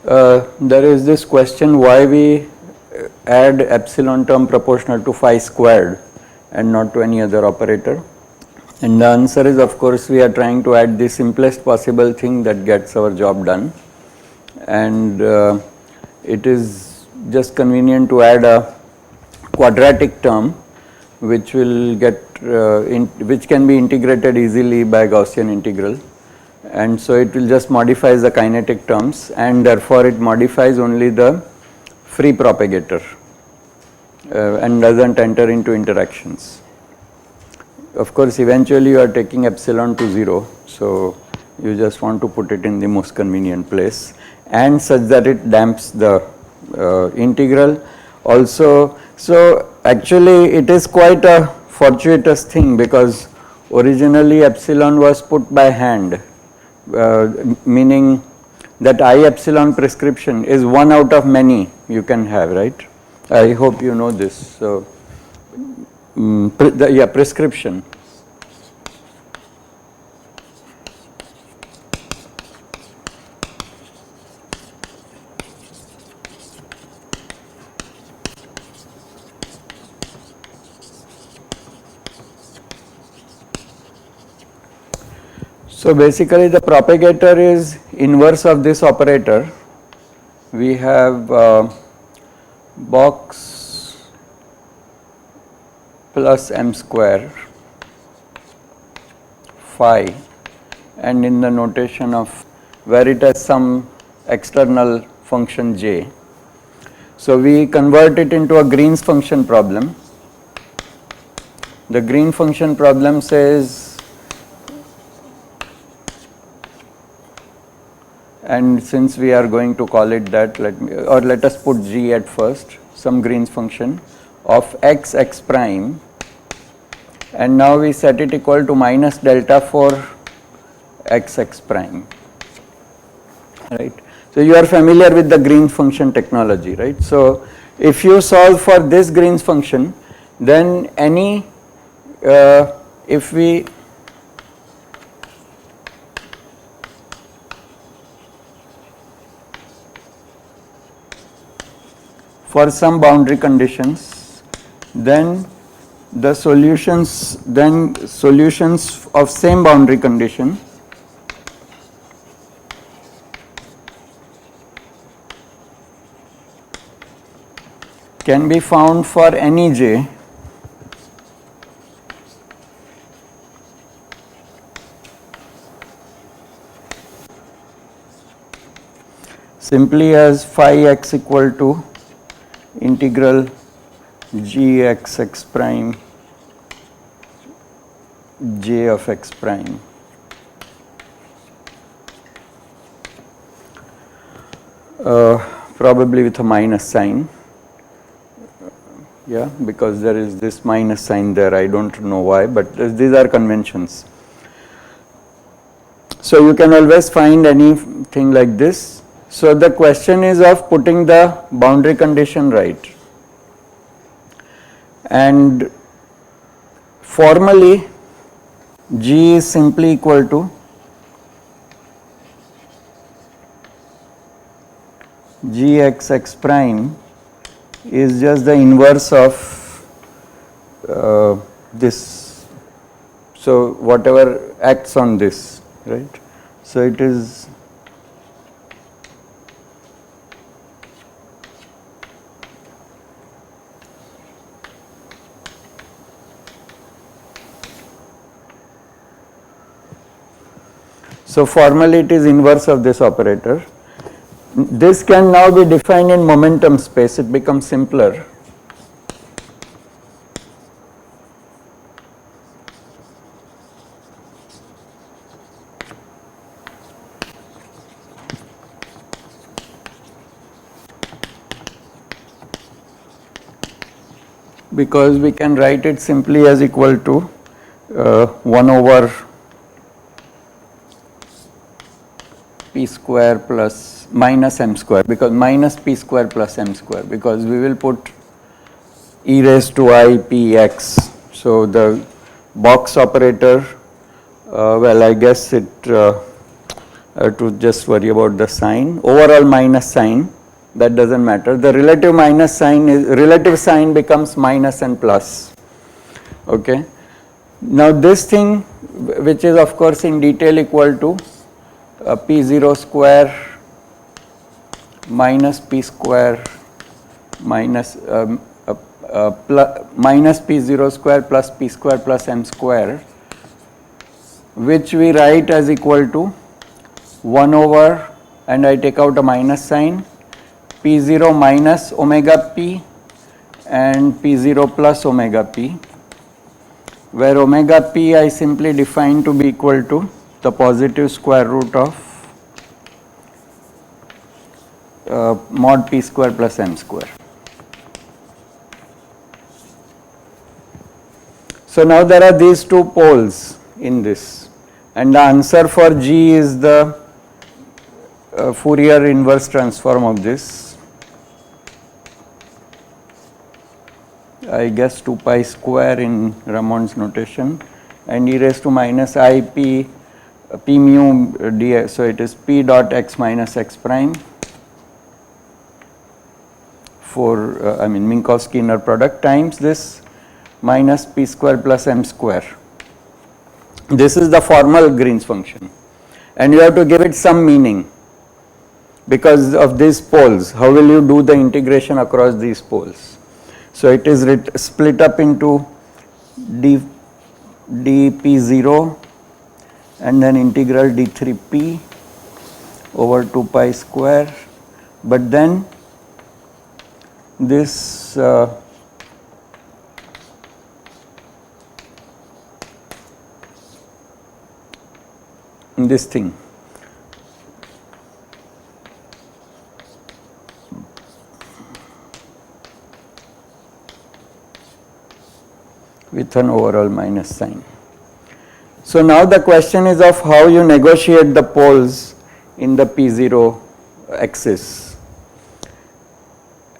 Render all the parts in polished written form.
There is this question why we add epsilon term proportional to phi squared and not to any other operator. And the answer is, of course, we are trying to add the simplest possible thing that gets our job done. And it is just convenient to add a quadratic term which will get which can be integrated easily by Gaussian integral, and so it will just modifies the kinetic terms, and therefore it modifies only the free propagator and doesn't enter into interactions. Of course, eventually you are taking epsilon to 0, so you just want to put it in the most convenient place and such that it damps the integral also. So actually it is quite a fortuitous thing, because originally epsilon was put by hand, meaning that I epsilon prescription is one out of many you can have, right? I hope you know this. So prescription. So basically the propagator is inverse of this operator. We have box plus m square phi, and in the notation of where it has some external function j. So we convert it into a Green's function problem. The Green function problem says, and since we are going to call it that, let us put g at first, some Green's function of x prime, and now we set it equal to minus delta for x prime, right. So you are familiar with the Green's function technology, right. So if you solve for this Green's function, then any if we for some boundary conditions, then the solutions of same boundary condition can be found for any j simply as phi x equal to integral g x prime j of x prime. Probably with a minus sign, yeah, because there is this minus sign there, I don't know why, but these are conventions. So you can always find anything like this. So the question is of putting the boundary condition right, and formally g is simply equal to g x prime is just the inverse of this, so whatever acts on this, right. So it is so formally it is inverse of this operator. This can now be defined in momentum space, it becomes simpler. Because we can write it simply as equal to 1 over p square plus minus m square, because minus p square plus m square, because we will put e raised to I p x. So the box operator, well, I guess it to just worry about the sign. Overall minus sign, that doesn't matter. The relative minus sign is, relative sign becomes minus and plus. Okay. Now this thing, which is of course in detail equal to P0 square minus P square minus minus P0 square plus P square plus M square, which we write as equal to 1 over, and I take out a minus sign, P0 minus omega P and P0 plus omega P, where omega P I simply define to be equal to the positive square root of mod P square plus M square. So now there are these two poles in this, and the answer for G is the Fourier inverse transform of this. I guess 2 pi square in Ramon's notation, and e raised to minus I p mu dx, so it is p dot x minus x prime for Minkowski inner product times this minus p square plus m square. This is the formal Green's function, and you have to give it some meaning because of these poles. How will you do the integration across these poles? So it is split up into dp0 and then integral d3p over 2 pi square, but then this this thing with an overall minus sign. So now the question is of how you negotiate the poles in the P0 axis,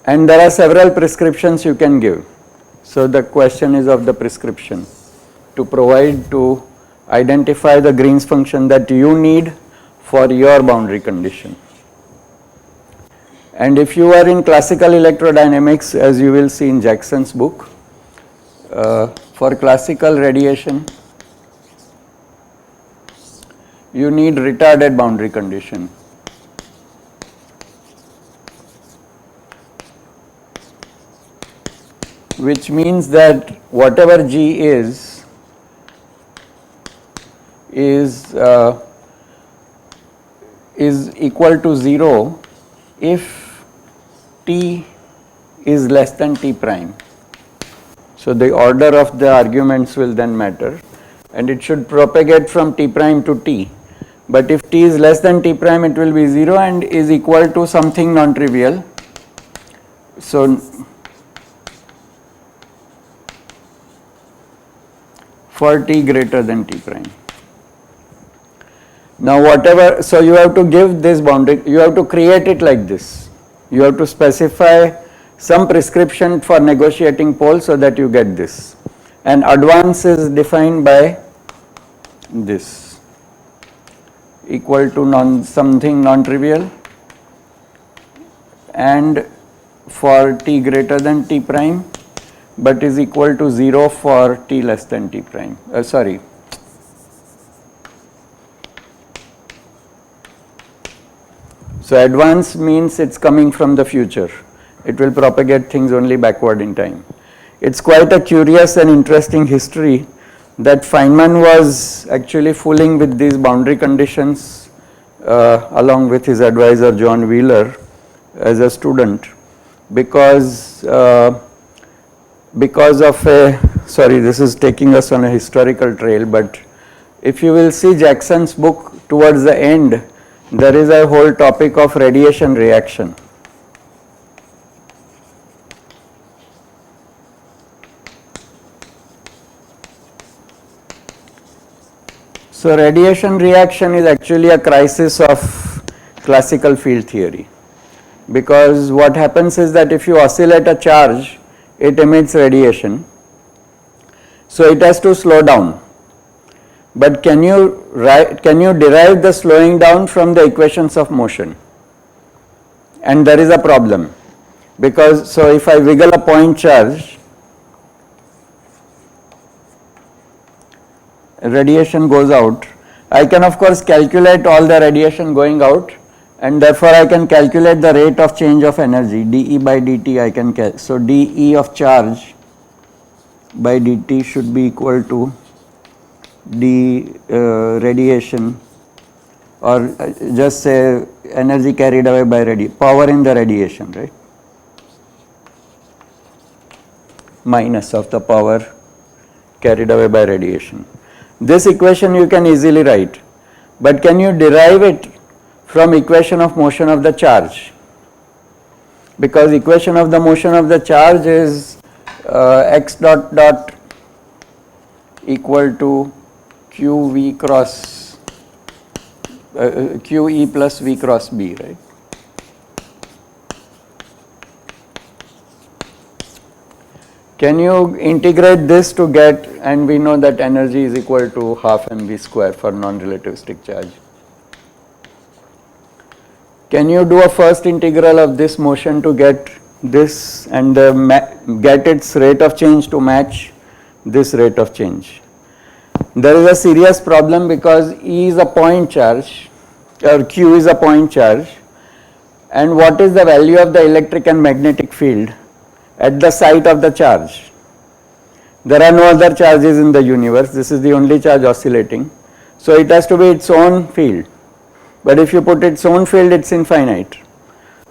and there are several prescriptions you can give. So the question is of the prescription to provide to identify the Green's function that you need for your boundary condition. And if you are in classical electrodynamics, as you will see in Jackson's book, for classical radiation, you need retarded boundary condition. Which means that whatever G is equal to 0 if T is less than T prime. So the order of the arguments will then matter, and it should propagate from T prime to T. But if T is less than T prime, it will be 0 and is equal to something non-trivial. So for T greater than T prime. Now whatever, so you have to give this boundary, you have to create it like this. You have to specify some prescription for negotiating poles so that you get this. And advance is defined by this, equal to something non-trivial, and for T greater than T prime, but is equal to 0 for T less than T prime. So advance means it's coming from the future. It will propagate things only backward in time. It's quite a curious and interesting history that Feynman was actually fooling with these boundary conditions along with his advisor John Wheeler as a student, because of this is taking us on a historical trail, but if you will see Jackson's book towards the end, there is a whole topic of radiation reaction. So radiation reaction is actually a crisis of classical field theory, because what happens is that if you oscillate a charge, it emits radiation, so it has to slow down. But can you can you derive the slowing down from the equations of motion? And there is a problem, because so if I wiggle a point charge, radiation goes out. I can of course calculate all the radiation going out, and therefore I can calculate the rate of change of energy, dE by dt I can so dE of charge by dt should be equal to d radiation, or just say energy carried away by power in the radiation, right, minus of the power carried away by radiation. This equation you can easily write, but can you derive it from equation of motion of the charge? Because equation of the motion of the charge is x dot dot equal to qv cross qe plus v cross b, right? Can you integrate this to get, and we know that energy is equal to half mv square for non-relativistic charge. Can you do a first integral of this motion to get this and get its rate of change to match this rate of change? There is a serious problem because E is a point charge or Q is a point charge, and what is the value of the electric and magnetic field at the site of the charge? There are no other charges in the universe, this is the only charge oscillating, so it has to be its own field, but if you put its own field it's infinite.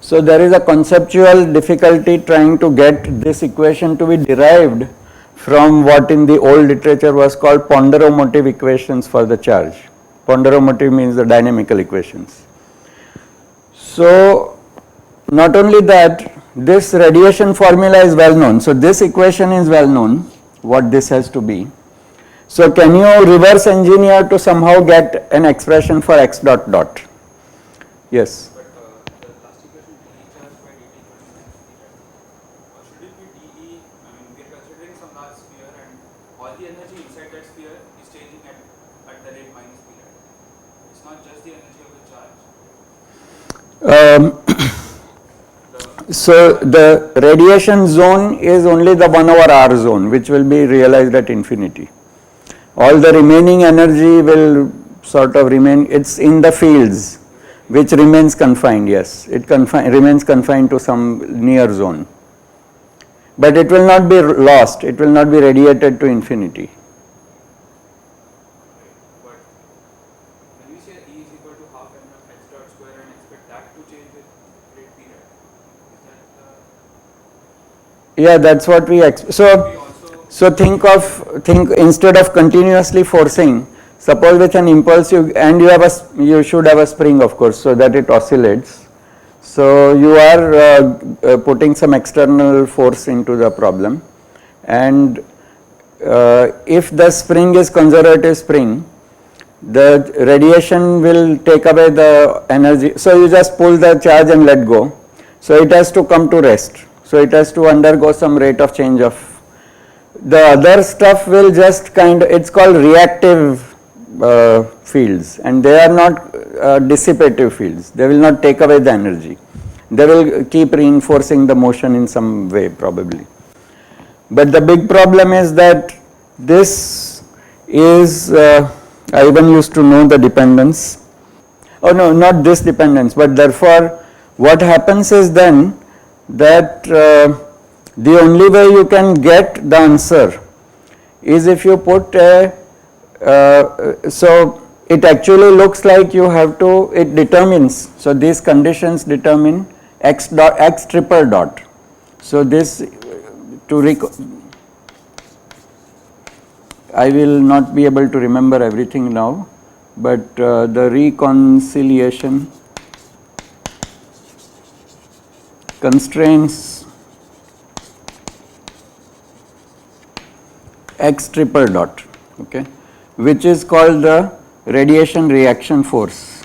So there is a conceptual difficulty trying to get this equation to be derived from what in the old literature was called ponderomotive equations for the charge. Ponderomotive means the dynamical equations. So not only that, this radiation formula is well known. So this equation is well known, what this has to be. So can you reverse engineer to somehow get an expression for x dot dot? Yes. But the last equation dE charge by dt equals or should it be dE? I mean, we are considering some large sphere and all the energy inside that sphere is changing at the rate minus p, right? It's not just the energy of the charge. So the radiation zone is only the 1 over r zone, which will be realized at infinity. All the remaining energy will sort of remain, it's in the fields, which remains confined, yes, it remains confined to some near zone. But it will not be lost, it will not be radiated to infinity. But when we say E is equal to half m of x dot square and expect that to change with rate p, right? Is that Yeah, that's what we so think instead of continuously forcing, suppose with an impulse you should have a spring, of course, so that it oscillates. So you are putting some external force into the problem, and if the spring is conservative spring, the radiation will take away the energy. So you just pull the charge and let go. So it has to come to rest. So it has to undergo some rate of change of. The other stuff will just it's called reactive fields, and they are not dissipative fields. They will not take away the energy. They will keep reinforcing the motion in some way probably. But the big problem is that this is, I even used to know the dependence. Oh no, not this dependence, but therefore what happens is then that the only way you can get the answer is if you put a, so it actually looks like you have to, it determines, so these conditions determine x triple dot. So this, I will not be able to remember everything now, but the reconciliation constrains x triple dot, okay, which is called the radiation reaction force.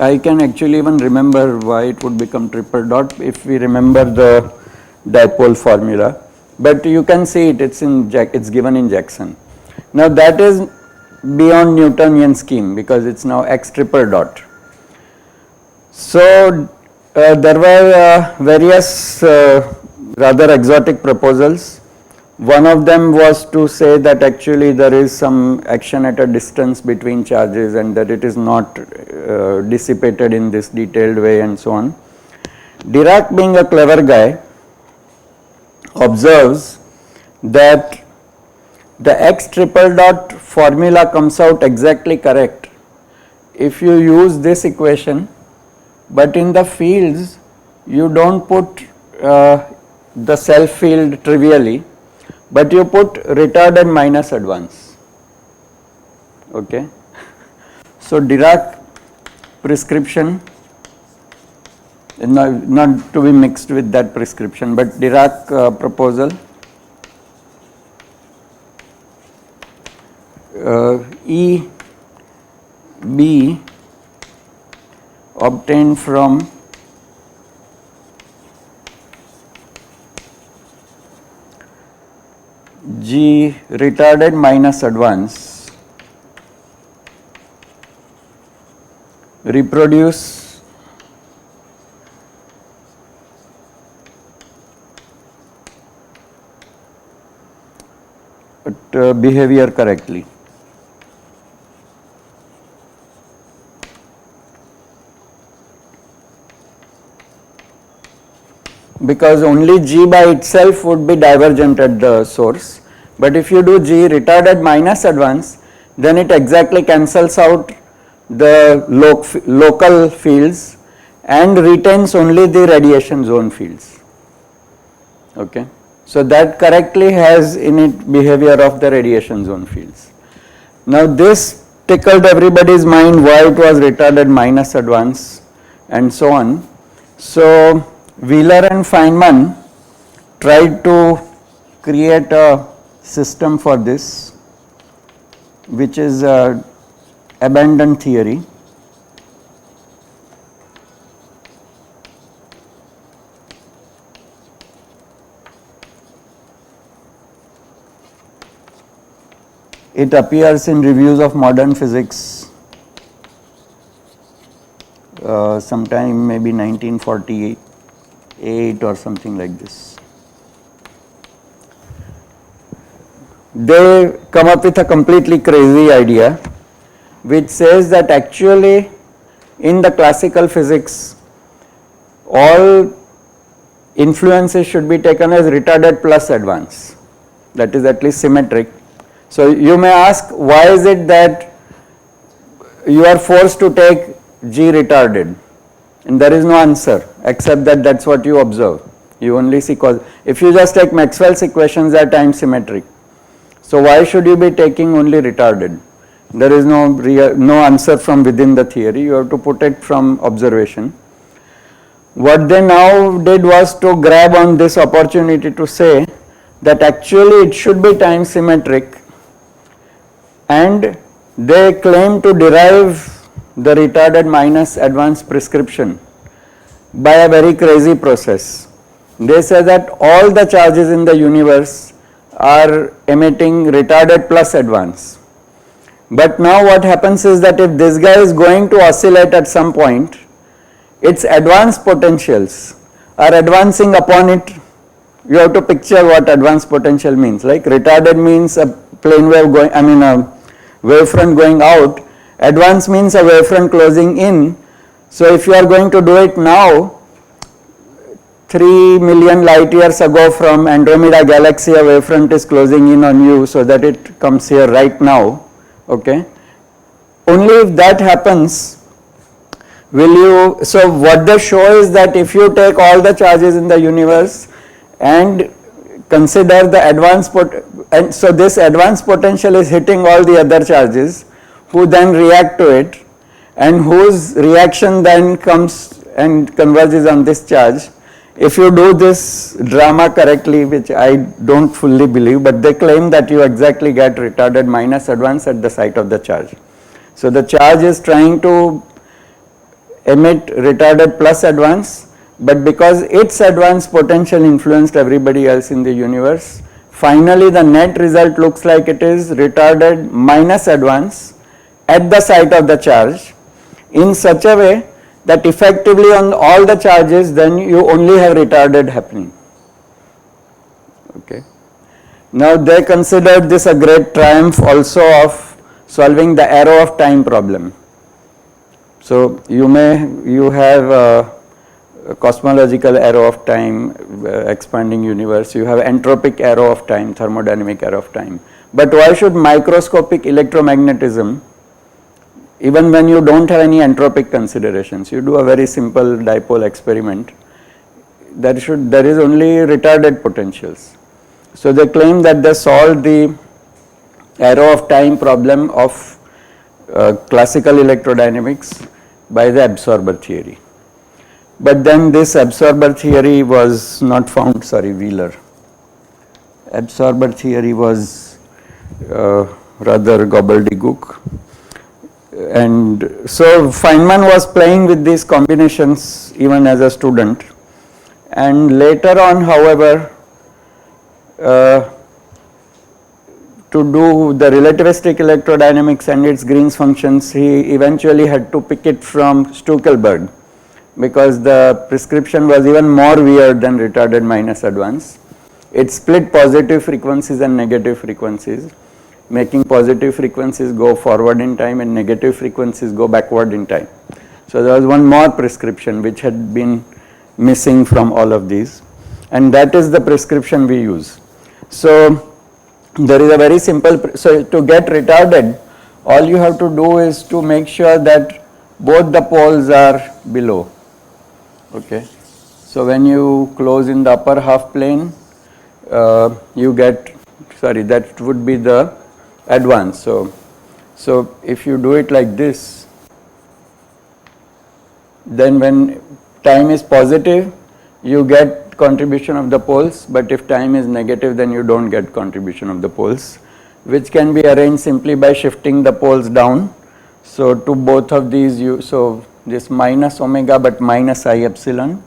I can actually even remember why it would become triple dot if we remember the dipole formula, but you can see it, it's given in Jackson. Now that is beyond Newtonian scheme because it's now x triple dot. So there were various rather exotic proposals. One of them was to say that actually there is some action at a distance between charges and that it is not dissipated in this detailed way and so on. Dirac, being a clever guy, observes that the x triple dot formula comes out exactly correct if you use this equation, but in the fields you don't put the self field trivially, but you put retarded minus advance. Okay. So Dirac prescription, not to be mixed with that prescription, but Dirac proposal, E B obtained from G retarded minus advance reproduce behavior correctly. Because only G by itself would be divergent at the source, but if you do G retarded minus advance, then it exactly cancels out the local fields and retains only the radiation zone fields. Okay. So that correctly has in it behavior of the radiation zone fields. Now this tickled everybody's mind why it was retarded minus advance and so on. So Wheeler and Feynman tried to create a system for this, which is abandoned theory. It appears in Reviews of Modern Physics sometime maybe 1948 or something like this. They come up with a completely crazy idea which says that actually in the classical physics all influences should be taken as retarded plus advance, that is at least symmetric. So you may ask, why is it that you are forced to take G retarded? And there is no answer except that that's what you observe. You only see cause. If you just take Maxwell's equations, they are time symmetric. So why should you be taking only retarded? There is no answer from within the theory. You have to put it from observation. What they now did was to grab on this opportunity to say that actually it should be time symmetric, and they claim to derive the retarded minus advance prescription by a very crazy process. They say that all the charges in the universe are emitting retarded plus advance. But now what happens is that if this guy is going to oscillate at some point, its advance potentials are advancing upon it. You have to picture what advance potential means. Like retarded means a plane wave going, a wavefront going out. Advance means a wavefront closing in. So if you are going to do it now, 3 million light years ago from Andromeda galaxy, a wavefront is closing in on you so that it comes here right now. Okay. Only if that happens will you, so what they show is that if you take all the charges in the universe and consider the advance and so this advance potential is hitting all the other charges who then react to it, and whose reaction then comes and converges on this charge. If you do this drama correctly, which I don't fully believe, but they claim that you exactly get retarded minus advance at the site of the charge. So the charge is trying to emit retarded plus advance, but because its advance potential influenced everybody else in the universe, finally the net result looks like it is retarded minus advance at the site of the charge in such a way that effectively on all the charges then you only have retarded happening. Okay. Now they considered this a great triumph also of solving the arrow of time problem. So you have a cosmological arrow of time, expanding universe, you have entropic arrow of time, thermodynamic arrow of time. But why should microscopic electromagnetism, even when you don't have any entropic considerations, you do a very simple dipole experiment, there is only retarded potentials. So they claim that they solved the arrow of time problem of classical electrodynamics by the absorber theory. But then this absorber theory was not found, Wheeler. Absorber theory was rather gobbledygook. And so Feynman was playing with these combinations even as a student. And later on, however, to do the relativistic electrodynamics and its Green's functions, he eventually had to pick it from Stueckelberg, because the prescription was even more weird than retarded minus advance. It split positive frequencies and negative frequencies, making positive frequencies go forward in time and negative frequencies go backward in time. So there was one more prescription which had been missing from all of these, and that is the prescription we use. So there is a very simple, so to get retarded, all you have to do is to make sure that both the poles are below. Okay. So when you close in the upper half plane, you get, that would be the advance. So if you do it like this, then when time is positive, you get contribution of the poles, but if time is negative, then you don't get contribution of the poles, which can be arranged simply by shifting the poles down. So to both of these, so this minus omega but minus I epsilon,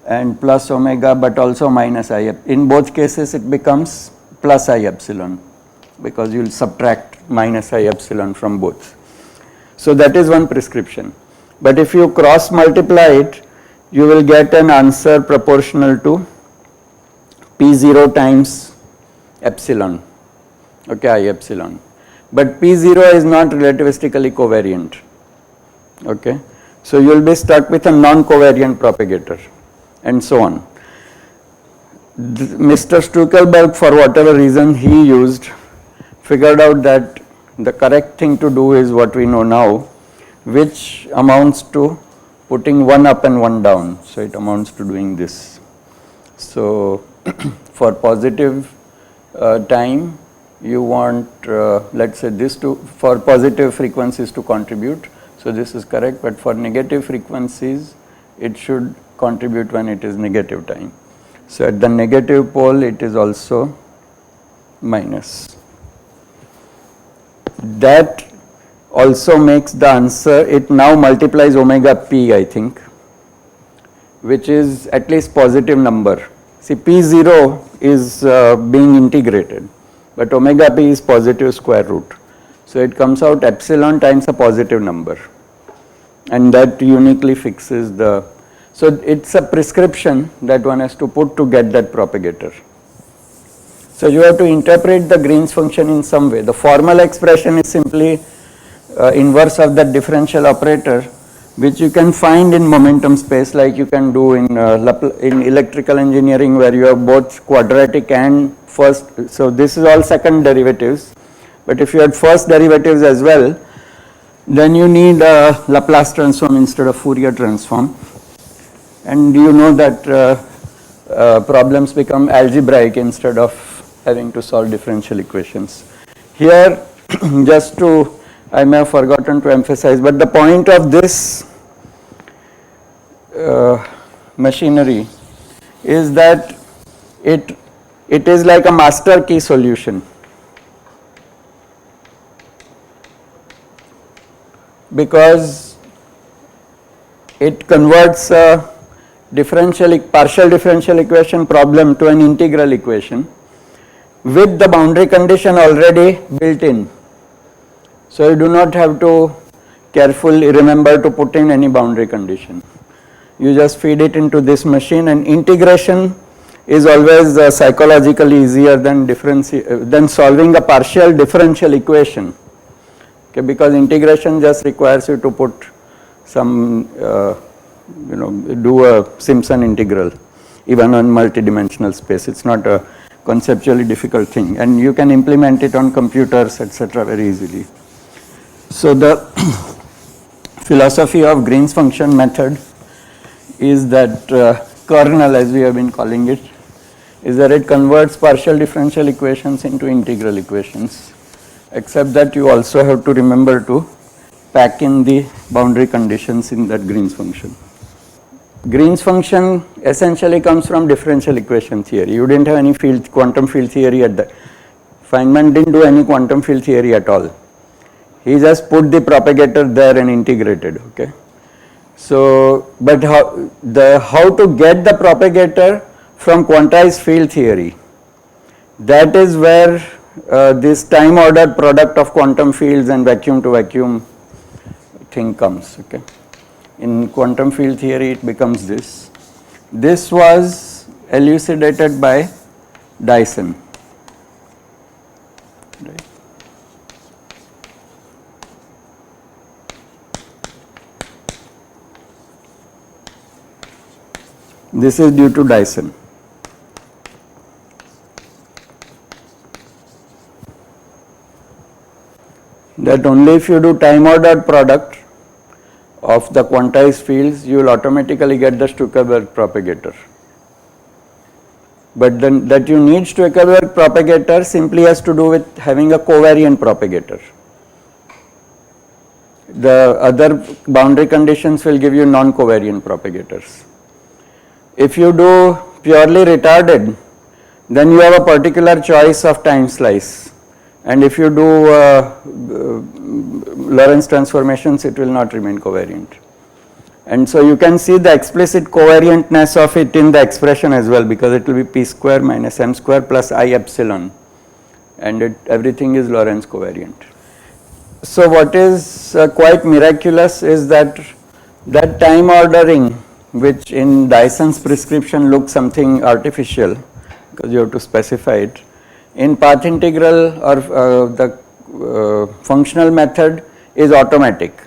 and plus omega but also minus I epsilon. In both cases it becomes plus I epsilon, because you will subtract minus I epsilon from both. So that is one prescription. But if you cross multiply it, you will get an answer proportional to P0 times epsilon, okay, I epsilon. But P0 is not relativistically covariant, okay. So you will be stuck with a non-covariant propagator and so on. Mr. Stueckelberg, for whatever reason he used, figured out that the correct thing to do is what we know now, which amounts to putting one up and one down. So it amounts to doing this. So for positive time, you want, let's say this for positive frequencies to contribute. So this is correct, but for negative frequencies, it should contribute when it is negative time. So at the negative pole, it is also minus. That also makes the answer, it now multiplies omega p, I think, which is at least positive number. See, P0 is being integrated, but omega p is positive square root. So it comes out epsilon times a positive number, and that uniquely fixes the, so it's a prescription that one has to put to get that propagator. So you have to interpret the Green's function in some way. The formal expression is simply inverse of that differential operator, which you can find in momentum space, like you can do in electrical engineering, where you have both quadratic and first. So this is all second derivatives, but if you had first derivatives as well, then you need a Laplace transform instead of Fourier transform, and you know that problems become algebraic instead of having to solve differential equations. Here, just to, I may have forgotten to emphasize, but the point of this machinery is that it is like a master key solution, because it converts a partial differential equation problem to an integral equation, with the boundary condition already built in. So you do not have to carefully remember to put in any boundary condition. You just feed it into this machine, and integration is always psychologically easier than solving a partial differential equation. Okay, because integration just requires you to put some, do a Simpson integral, even on multidimensional space. It's not a conceptually difficult thing, and you can implement it on computers, etc., very easily. So the philosophy of Green's function method is that kernel, as we have been calling it, is that it converts partial differential equations into integral equations, except that you also have to remember to pack in the boundary conditions in that Green's function. Green's function essentially comes from differential equation theory. You didn't have any quantum field theory at that. Feynman didn't do any quantum field theory at all. He just put the propagator there and integrated. Okay. So, but how to get the propagator from quantized field theory? That is where this time ordered product of quantum fields and vacuum to vacuum thing comes. Okay. In quantum field theory, it becomes this. This was elucidated by Dyson. Right. This is due to Dyson. That only if you do time ordered product of the quantized fields, you will automatically get the Stuckelberg propagator. But then that you need Stuckelberg propagator simply has to do with having a covariant propagator. The other boundary conditions will give you non-covariant propagators. If you do purely retarded, then you have a particular choice of time slice. And if you do Lorentz transformations, it will not remain covariant. And so you can see the explicit covariantness of it in the expression as well, because it will be p square minus m square plus I epsilon, and everything is Lorentz covariant. So what is quite miraculous is that time ordering, which in Dyson's prescription looks something artificial, because you have to specify it, in path integral or the functional method is automatic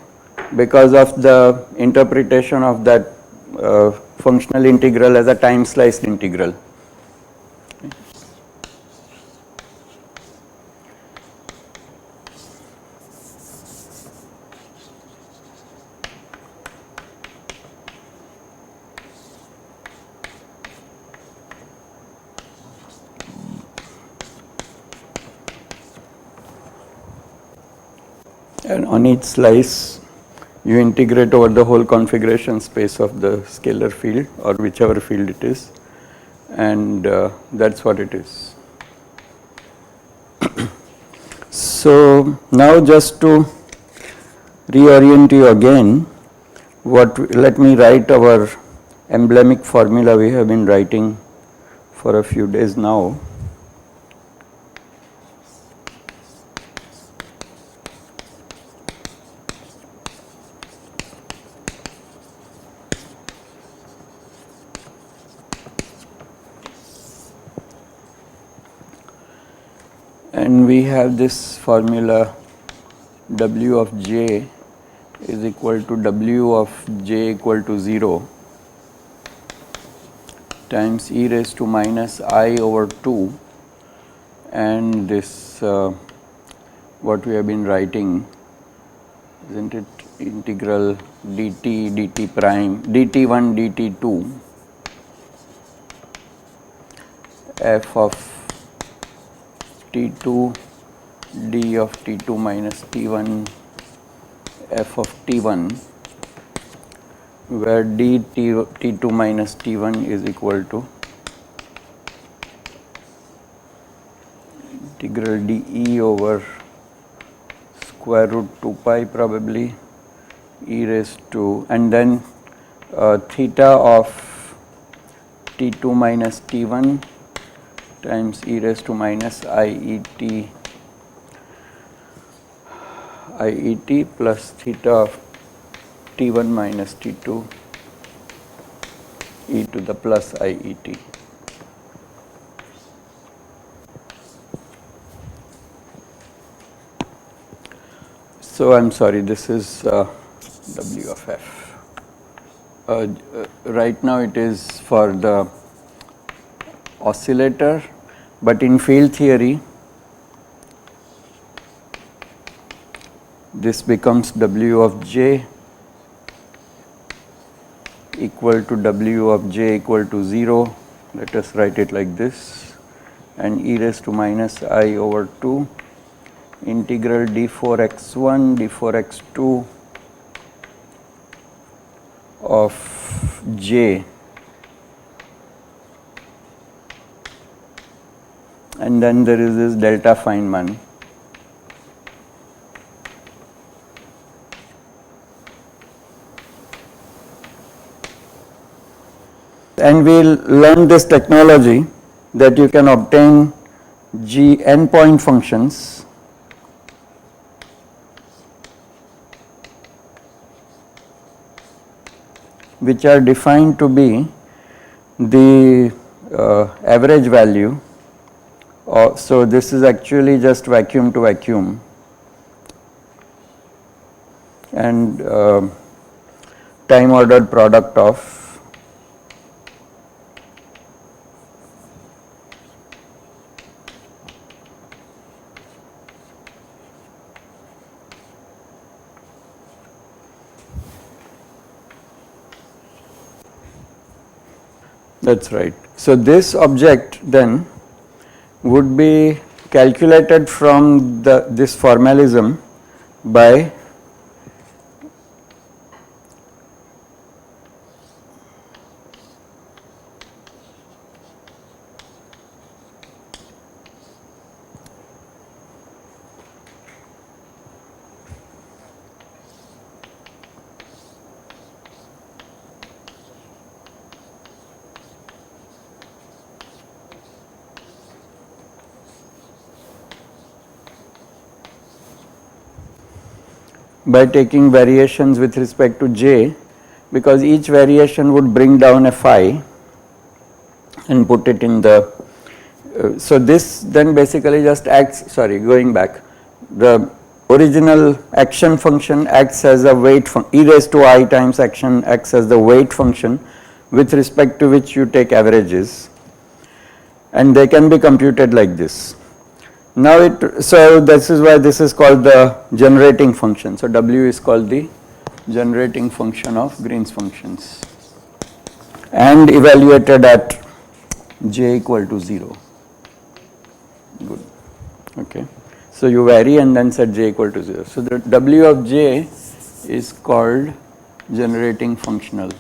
because of the interpretation of that functional integral as a time sliced integral. And on each slice, you integrate over the whole configuration space of the scalar field or whichever field it is, and that's what it is. So now just to reorient you again, let me write our emblemic formula we have been writing for a few days now. And we have this formula W of j is equal to W of j equal to 0 times e raised to minus I over 2, and this what we have been writing, isn't it, integral dt dt prime dt1 dt2 f of T2 d of T2 minus T1 f of T1, where d T2 minus T1 is equal to integral dE over square root 2 pi probably e raised to, and then theta of T2 minus T1 times e raised to minus iet plus theta of t1 minus t2 e to the plus iet. So I'm sorry, this is W of f. Right now it is for the oscillator, but in field theory this becomes W of j equal to W of j equal to 0. Let us write it like this, and e raised to minus I over 2 integral d4x1 d4x2 of j, and then there is this delta Feynman. And we'll learn this technology that you can obtain g endpoint functions which are defined to be the average value. So this is actually just vacuum to vacuum, and time ordered product of that's right. So this object then would be calculated from this formalism by taking variations with respect to j, because each variation would bring down a phi and put it in the so this then basically just acts, going back, the original action function acts as a weight e raised to I times action acts as the weight function with respect to which you take averages, and they can be computed like this. Now so this is why this is called the generating function. So W is called the generating function of Green's functions, and evaluated at j equal to 0. Good. Okay. So you vary and then set j equal to 0. So the W of j is called generating functional.